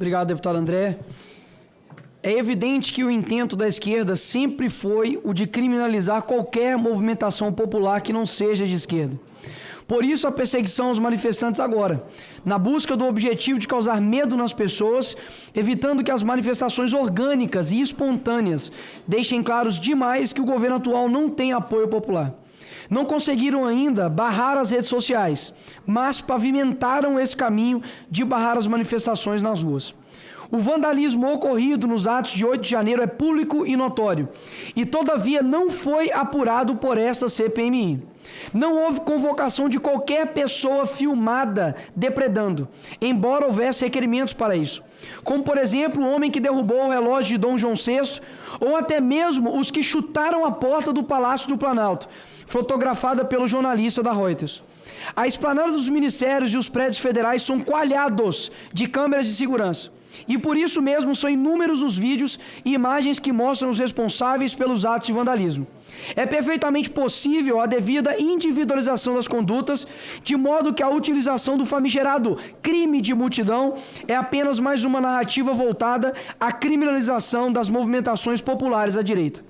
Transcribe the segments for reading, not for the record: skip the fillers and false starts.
Obrigado, deputado André. É evidente que o intento da esquerda sempre foi o de criminalizar qualquer movimentação popular que não seja de esquerda. Por isso, a perseguição aos manifestantes agora, na busca do objetivo de causar medo nas pessoas, evitando que as manifestações orgânicas e espontâneas deixem claros demais que o governo atual não tem apoio popular. Não conseguiram ainda barrar as redes sociais, mas pavimentaram esse caminho de barrar as manifestações nas ruas. O vandalismo ocorrido nos atos de 8 de janeiro é público e notório, e todavia não foi apurado por esta CPMI. Não houve convocação de qualquer pessoa filmada depredando, embora houvesse requerimentos para isso. Como, por exemplo, o homem que derrubou o relógio de Dom João VI, ou até mesmo os que chutaram a porta do Palácio do Planalto, fotografada pelo jornalista da Reuters. A esplanada dos ministérios e os prédios federais são coalhados de câmeras de segurança. E por isso mesmo são inúmeros os vídeos e imagens que mostram os responsáveis pelos atos de vandalismo. É perfeitamente possível a devida individualização das condutas, de modo que a utilização do famigerado crime de multidão é apenas mais uma narrativa voltada à criminalização das movimentações populares à direita.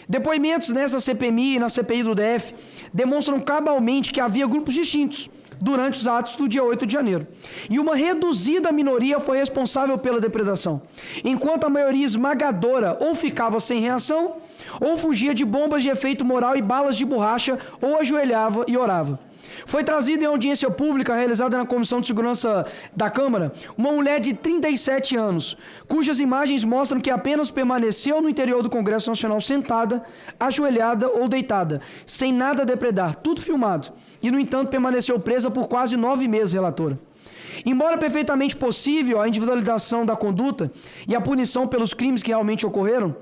Depoimentos nessa CPMI e na CPI do DF demonstram cabalmente que havia grupos distintos durante os atos do dia 8 de janeiro. E uma reduzida minoria foi responsável pela depredação, enquanto a maioria esmagadora ou ficava sem reação, ou fugia de bombas de efeito moral e balas de borracha, ou ajoelhava e orava. Foi trazida em audiência pública realizada na Comissão de Segurança da Câmara uma mulher de 37 anos, cujas imagens mostram que apenas permaneceu no interior do Congresso Nacional sentada, ajoelhada ou deitada, sem nada a depredar, tudo filmado, e no entanto permaneceu presa por quase 9 meses, relatora. Embora perfeitamente possível a individualização da conduta e a punição pelos crimes que realmente ocorreram,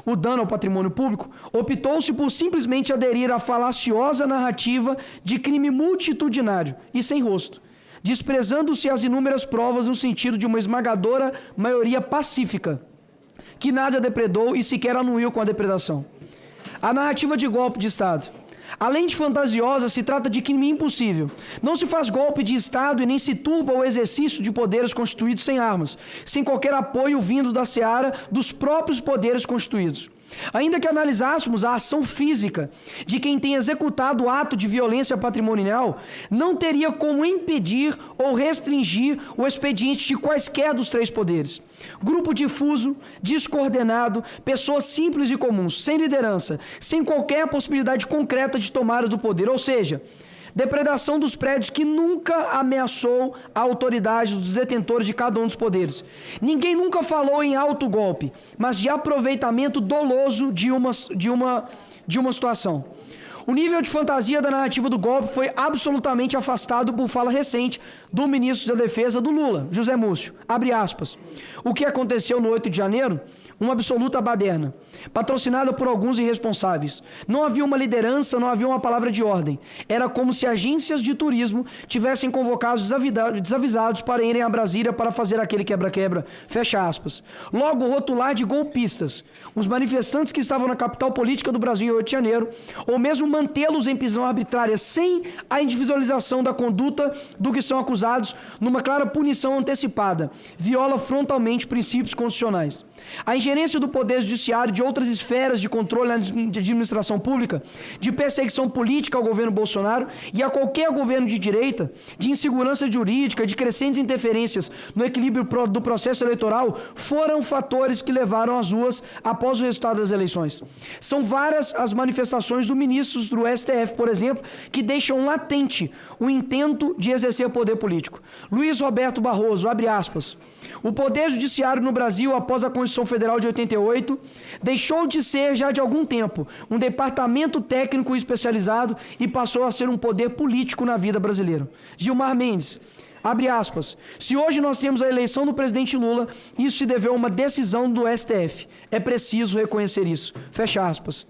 o dano ao patrimônio público, optou-se por simplesmente aderir à falaciosa narrativa de crime multitudinário e sem rosto, desprezando-se as inúmeras provas no sentido de uma esmagadora maioria pacífica, que nada depredou e sequer anuiu com a depredação. A narrativa de golpe de Estado, além de fantasiosa, se trata de crime impossível. Não se faz golpe de Estado e nem se turba o exercício de poderes constituídos sem armas, sem qualquer apoio vindo da seara dos próprios poderes constituídos. Ainda que analisássemos a ação física de quem tem executado o ato de violência patrimonial, não teria como impedir ou restringir o expediente de quaisquer dos 3 poderes. Grupo difuso, descoordenado, pessoas simples e comuns, sem liderança, sem qualquer possibilidade concreta de tomada do poder, ou seja, depredação dos prédios que nunca ameaçou a autoridade dos detentores de cada um dos poderes. Ninguém nunca falou em autogolpe, mas de aproveitamento doloso de uma situação. O nível de fantasia da narrativa do golpe foi absolutamente afastado por fala recente do ministro da Defesa do Lula, José Múcio. Abre aspas. O que aconteceu no 8 de janeiro? Uma absoluta baderna, patrocinada por alguns irresponsáveis. Não havia uma liderança, não havia uma palavra de ordem. Era como se agências de turismo tivessem convocado os desavisados para irem a Brasília para fazer aquele quebra-quebra. Fecha aspas. Logo, rotular de golpistas os manifestantes que estavam na capital política do Brasil em 8 de janeiro, ou mesmo mantê-los em prisão arbitrária sem a individualização da conduta do que são acusados, numa clara punição antecipada, viola frontalmente princípios constitucionais. A ingerência do Poder Judiciário de outras esferas de controle na administração pública, de perseguição política ao governo Bolsonaro e a qualquer governo de direita, de insegurança jurídica, de crescentes interferências no equilíbrio do processo eleitoral, foram fatores que levaram às ruas após o resultado das eleições. São várias as manifestações do ministros do STF, por exemplo, que deixam latente o intento de exercer poder político. Luiz Roberto Barroso, abre aspas. O Poder Judiciário no Brasil, após a Constituição Federal de 88, deixou de ser, já de algum tempo, um departamento técnico especializado e passou a ser um poder político na vida brasileira. Gilmar Mendes, abre aspas. Se hoje nós temos a eleição do presidente Lula, isso se deveu a uma decisão do STF. É preciso reconhecer isso. Fecha aspas.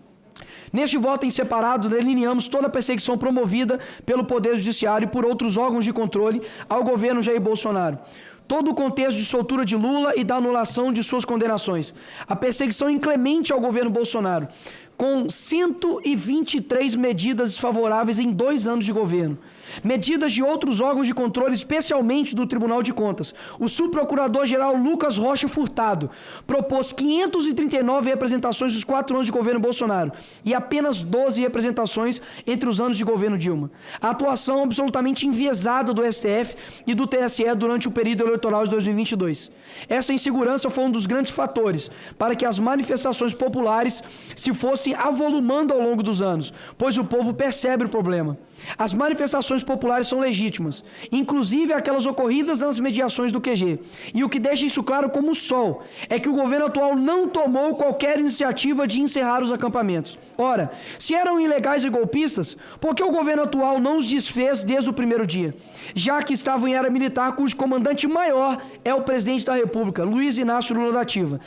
Neste voto em separado, delineamos toda a perseguição promovida pelo Poder Judiciário e por outros órgãos de controle ao governo Jair Bolsonaro. Todo o contexto de soltura de Lula e da anulação de suas condenações. A perseguição inclemente ao governo Bolsonaro, com 123 medidas desfavoráveis em 2 anos de governo. Medidas de outros órgãos de controle, especialmente do Tribunal de Contas. O subprocurador-geral Lucas Rocha Furtado propôs 539 representações dos 4 anos de governo Bolsonaro e apenas 12 representações entre os anos de governo Dilma. A atuação absolutamente enviesada do STF e do TSE durante o período eleitoral de 2022. Essa insegurança foi um dos grandes fatores para que as manifestações populares se fossem avolumando ao longo dos anos, pois o povo percebe o problema. As manifestações populares são legítimas, inclusive aquelas ocorridas nas mediações do QG. E o que deixa isso claro como o sol é que o governo atual não tomou qualquer iniciativa de encerrar os acampamentos. Ora, se eram ilegais e golpistas, por que o governo atual não os desfez desde o primeiro dia? Já que estavam em era militar, cujo comandante maior é o presidente da República, Luiz Inácio Lula da Silva.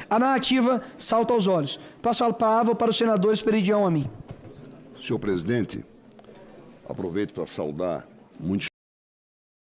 A narrativa salta aos olhos. Passo a palavra para o senador Esperidião Amin. Senhor presidente, aproveito para saudar muito